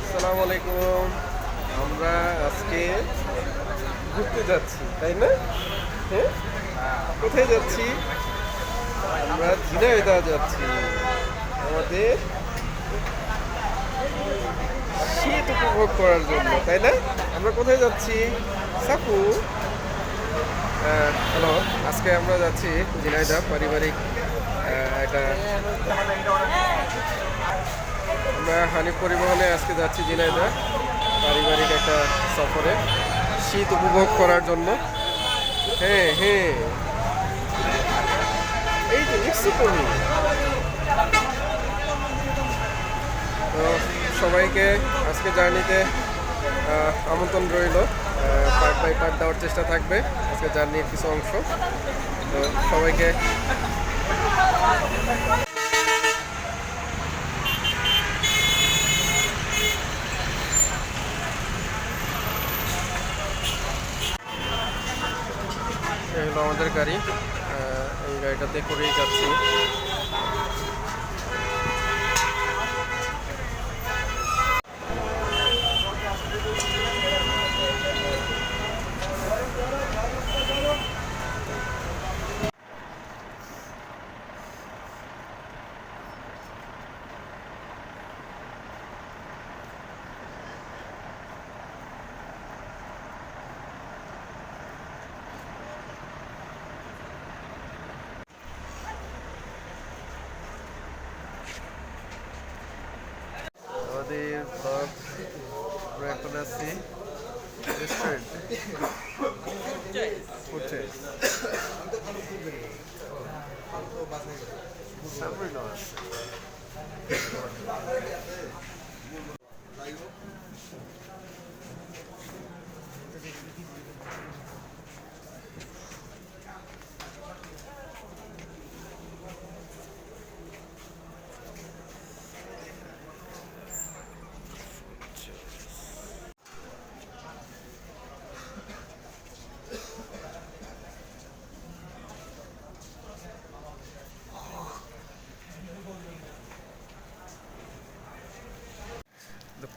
আসসালামু আলাইকুম। আমরা আজকে ঘুরতে যাচ্ছি, তাই না? হ্যাঁ, কোথায় যাচ্ছি? আমরা ঝিনাইদহ যাচ্ছি আমাদের শীত উপভোগ করার জন্য, তাই না? আমরা কোথায় যাচ্ছি সাপু? হ্যালো, আজকে আমরা যাচ্ছি ঝিনাইদহ পারিবারিক একটা আমরা হানিফ পরিবহনে আজকে যাচ্ছি ঝিনাইদহ পারিবারিক একটা সফরে শীত উপভোগ করার জন্য। হ্যাঁ হ্যাঁ, এই তো দেখছি তুমি। তো সবাইকে আজকে জার্নিতে আমন্ত্রণ রইল। পার্ট বাই পার্ট দেওয়ার চেষ্টা থাকবে আজকে জার্নির কিছু অংশ। তো সবাইকে এই হলো আমাদের গাড়ি, এই গাড়িটাতে করেই যাচ্ছি। আমাদের ব্লগ আমরা এখন আছি রেস্টুরেন্টে, ফুড চয়েস। সামরিনো আছে।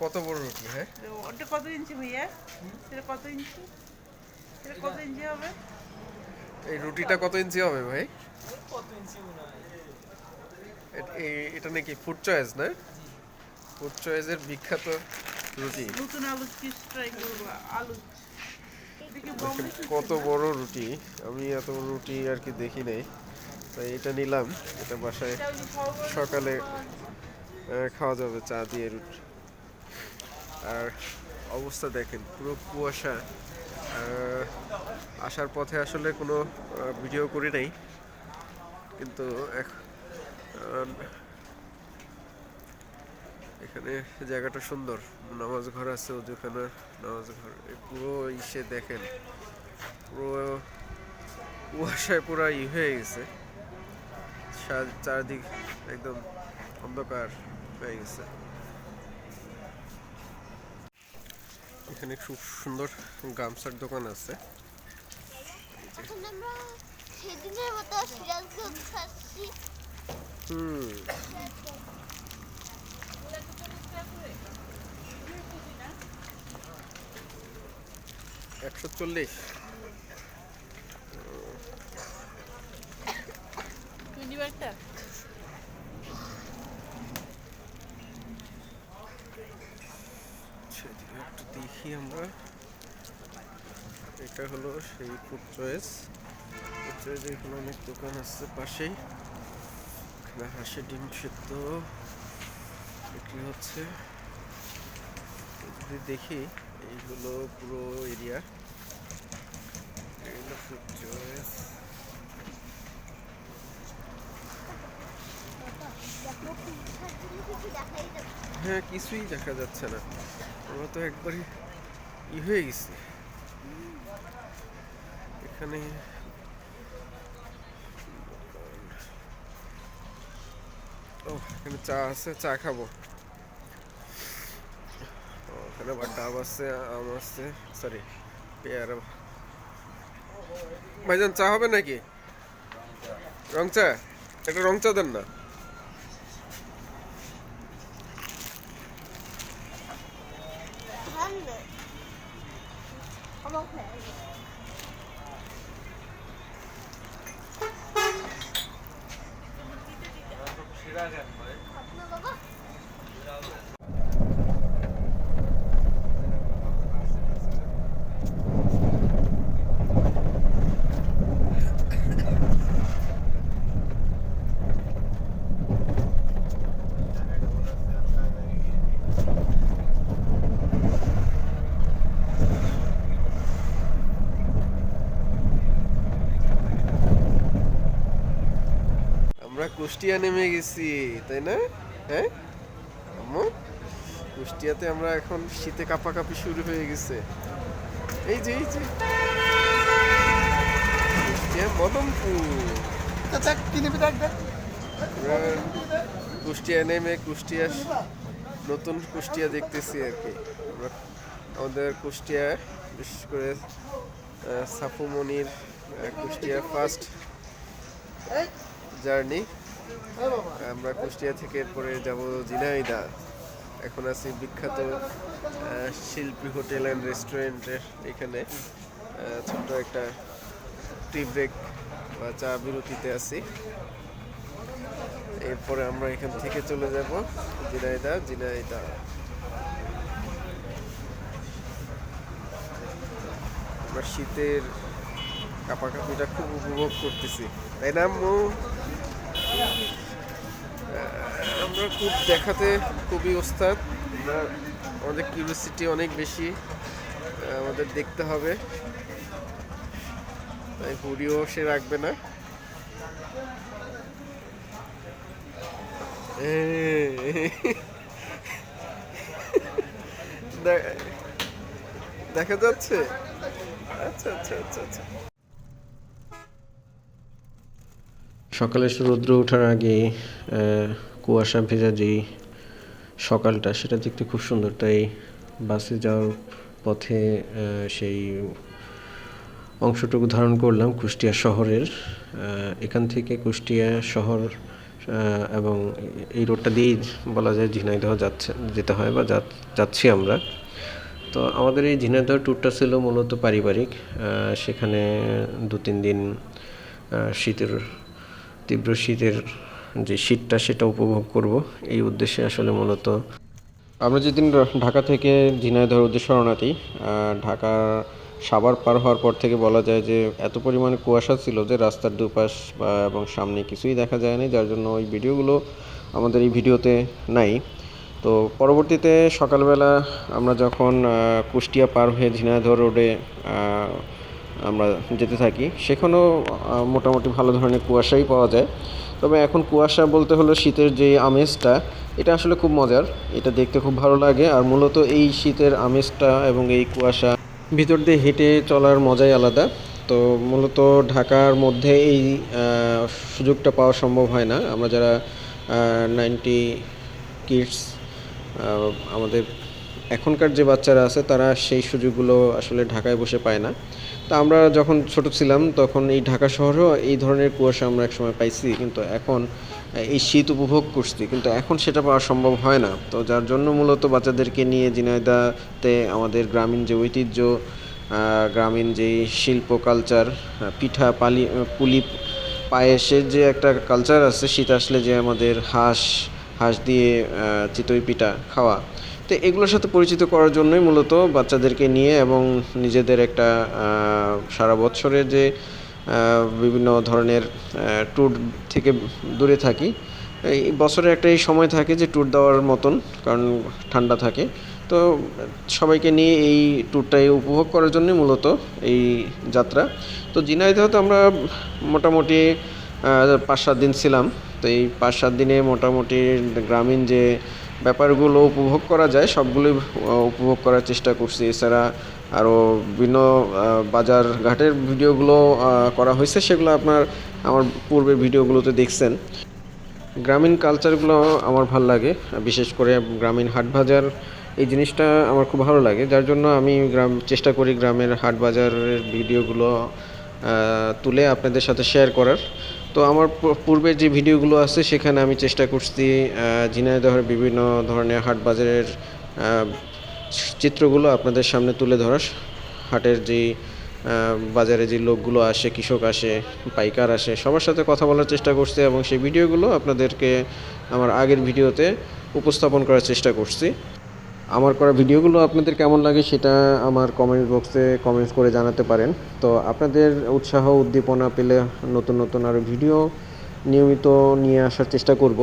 কত বড় রুটি? হ্যাঁ, ওটা কত ইঞ্চি ভাইয়া? সেটা কত ইঞ্চি? সেটা কত ইঞ্চি হবে? এই রুটিটা কত ইঞ্চি হবে ভাই? কত ইঞ্চি মনে হয়? এটা নাকি ফুড চয়েস না? ফুড চয়েসের বিখ্যাত রুটি। নতুন আলু চিপস ট্রাই করবো। আলু দেখি দেখেন কত বড় রুটি, আমি এত বড় রুটি আর কি দেখি নাই। তাই এটা নিলাম, এটা বাসায় সকালে খাওয়া যাবে চা দিয়ে রুটি। আর অবস্থা দেখেন, পুরো কুয়াশা। আসার পথে আসলে কোনো ভিডিও করি নাই, কিন্তু এখানে জায়গাটা সুন্দর, নামাজ ঘর আছে, ওখানে নামাজ ঘর। পুরো ইসে দেখেন, পুরো কুয়াশায় পুরো হয়ে গেছে, চারদিক একদম অন্ধকার হয়ে গেছে। এখানে খুব সুন্দর গামছার দোকান আছে। এখন আমরা সেদিনের মতো সিরাজগঞ্জ আসছি। হুম, 140। সেদিকে একটু দেখি আমরা। এটা হলো সেই ফুড চয়েস। ফুড চয়েস এখানে অনেক দোকান আছে পাশেই। এখানে হাঁসের ডিম সেদ্ধ বিক্রি হচ্ছে। যদি দেখি, এইগুলো পুরো এরিয়া, এগুলো ফুড চয়েস। হ্যাঁ, কিছুই দেখা যাচ্ছে না, আমরা তো একবারই হয়ে গেছি এখানে। ও, এখানে চা আছে, চা খাবো। এখানে আবার ডাব আছে, আম আছে, সরি পেয়ারা। ভাইজান চা হবে নাকি? রং চা, একটা রং চা দেন না। I'm okay. আপনার বাবা আমরা কুষ্টিয়া নেমে গেছি, তাই না? হ্যাঁ আম্মু, কুষ্টিয়াতে আমরা এখন শীতে কাঁপাকাঁপি শুরু হয়ে গেছে। এই যে কুষ্টিয়া মদনপুর। আমরা কুষ্টিয়া নেমে কুষ্টিয়া নতুন কুষ্টিয়া দেখতেছি আর কি। আমরা আমাদের কুষ্টিয়া বিশেষ করে সাফুমনির কুষ্টিয়া ফার্স্ট জার্নি। আমরা কুষ্টিয়া থেকে এরপরে যাব ঝিনাইদহ। এখন আছি বিখ্যাত শিল্পী হোটেল অ্যান্ড রেস্টুরেন্টের এখানে। ছোট্ট একটা টি ব্রেক বা চা বিরতিতে আছি। এরপরে আমরা এখান থেকে চলে যাব ঝিনাইদহ। আমরা শীতের কাঁপাকাঁপিটা খুব উপভোগ করতেছি, তাই না আম্মু? আমরা খুব দেখাতে খুবই ওস্তাদ। আমাদের কিউরিওসিটি অনেক বেশি, আমাদের দেখতে হবে, তাই হুড়িও সে রাখবে না। দেখা যাচ্ছে? আচ্ছা। সকালে রৌদ্র ওঠার আগে কুয়াশা ভেজা যেই সকালটা, সেটা দেখতে খুব সুন্দর। তাই বাসে যাওয়ার পথে সেই অংশটুকু ধারণ করলাম কুষ্টিয়া শহরের। এখান থেকে কুষ্টিয়া শহর এবং এই রোডটা দিয়েই বলা যায় ঝিনাইদহ যেতে হয় বা যাচ্ছি আমরা। তো আমাদের এই ঝিনাইদহ ট্যুরটা ছিল মূলত পারিবারিক। সেখানে 2-3 দিন তীব্র শীতের যে শীতটা সেটা উপভোগ করব, এই উদ্দেশ্যে আসলে মূলত আমরা যেদিন ঢাকা থেকে ঝিনাইদহের উদ্দেশ্যে রওনা দিই, ঢাকা সাভার পার হওয়ার পর থেকে বলা যায় যে এত পরিমাণে কুয়াশা ছিল যে রাস্তার দুপাশ এবং সামনে কিছুই দেখা যায়নি, যার জন্য ওই ভিডিওগুলো আমাদের এই ভিডিওতে নাই। তো পরবর্তীতে সকালবেলা আমরা যখন কুষ্টিয়া পার হয়ে ঝিনাইদহ রোডে আমরা যেতে থাকি, সেখানেও মোটামুটি ভালো ধরনের কুয়াশাই পাওয়া যায়। তবে এখন কুয়াশা বলতে হলো শীতের যে আমেজটা, এটা আসলে খুব মজার, এটা দেখতে খুব ভালো লাগে। আর মূলত এই শীতের আমেজটা এবং এই কুয়াশা ভিতর দিয়ে হেঁটে চলার মজাই আলাদা। তো মূলত ঢাকার মধ্যে এই সুযোগটা পাওয়া সম্ভব হয় না। আমরা যারা 90 কিডস, আমাদের এখনকার যে বাচ্চারা আছে তারা সেই সুযোগগুলো আসলে ঢাকায় বসে পায় না। তো আমরা যখন ছোট ছিলাম তখন এই ঢাকা শহরেও এই ধরনের কুয়াশা আমরা একসময় পাইছি, কিন্তু এখন এই শীত উপভোগ করছি, কিন্তু এখন সেটা পাওয়া সম্ভব হয় না। তো যার জন্য মূলত বাচ্চাদেরকে নিয়ে ঝিনাইদহতে আমাদের গ্রামীণ যে ঐতিহ্য, গ্রামীণ যেই শিল্প কালচার, পিঠা পুলি পায়েসের যে একটা কালচার আছে, শীত আসলে যে আমাদের হাঁস দিয়ে চিতই পিঠা খাওয়া, তো এগুলোর সাথে পরিচিত করার জন্যই মূলত বাচ্চাদেরকে নিয়ে এবং নিজেদের একটা সারা বছরের যে বিভিন্ন ধরনের ট্যুর থেকে দূরে থাকি। এই বছরে একটা এই সময় থাকে যে ট্যুর দেওয়ার মতন, কারণ ঠান্ডা থাকে। তো সবাইকে নিয়ে এই ট্যুরটাই উপভোগ করার জন্যই মূলত এই যাত্রা। তো ঝিনাইদহতে আমরা মোটামুটি 5-7 দিন ছিলাম। তো এই 5-7 দিনে মোটামুটি গ্রামীণ যে ব্যাপারগুলো উপভোগ করা যায় সবগুলোই উপভোগ করার চেষ্টা করছি। এছাড়া আরও বিভিন্ন বাজার ঘাটের ভিডিওগুলো করা হয়েছে, সেগুলো আমার পূর্বের ভিডিওগুলোতে দেখছেন। গ্রামীণ কালচারগুলো আমার ভালো লাগে, বিশেষ করে গ্রামীণ হাট বাজার, এই জিনিসটা আমার খুব ভালো লাগে, যার জন্য আমি চেষ্টা করি গ্রামের হাট বাজারের ভিডিওগুলো তুলে আপনাদের সাথে শেয়ার করার। তো আমার পূর্বের যে ভিডিওগুলো আছে সেখানে আমি চেষ্টা করছি ঝিনাইদহের বিভিন্ন ধরনের হাট বাজারের চিত্রগুলো আপনাদের সামনে তুলে ধরার। হাটের যে বাজারে যে লোকগুলো আসে, কৃষক আসে, পাইকার আসে, সবার সাথে কথা বলার চেষ্টা করছি এবং সেই ভিডিওগুলো আপনাদেরকে আমার আগের ভিডিওতে উপস্থাপন করার চেষ্টা করছি। আমার করা ভিডিওগুলো আপনাদের কেমন লাগে সেটা আমার কমেন্ট বক্সে কমেন্টস করে জানাতে পারেন। তো আপনাদের উৎসাহ উদ্দীপনা পেলে নতুন নতুন আরও ভিডিও নিয়মিত নিয়ে আসার চেষ্টা করব।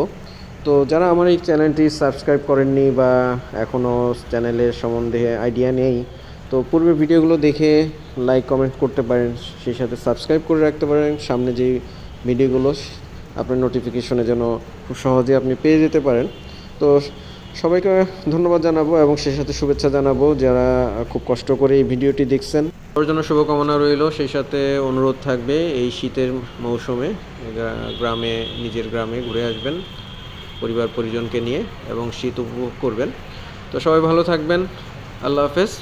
তো যারা আমার এই চ্যানেলটি সাবস্ক্রাইব করেননি বা এখনও চ্যানেলের সম্বন্ধে আইডিয়া নেই, তো পূর্বের ভিডিওগুলো দেখে লাইক কমেন্ট করতে পারেন, সেই সাথে সাবস্ক্রাইব করে রাখতে পারেন। সামনে যে ভিডিওগুলো আপনার নোটিফিকেশনে যেন খুব সহজে আপনি পেয়ে যেতে পারেন। তো সবাইকে ধন্যবাদ জানাবো এবং সেই সাথে শুভেচ্ছা জানাবো যারা খুব কষ্ট করে এই ভিডিওটি দেখছেন। সবার জন্য শুভকামনা রইল। সেই সাথে অনুরোধ থাকবে এই শীতের মৌসুমে গ্রামে, নিজের গ্রামে ঘুরে আসবেন পরিবার পরিজনকে নিয়ে এবং শীত উপভোগ করবেন। তো সবাই ভালো থাকবেন। আল্লাহ হাফেজ।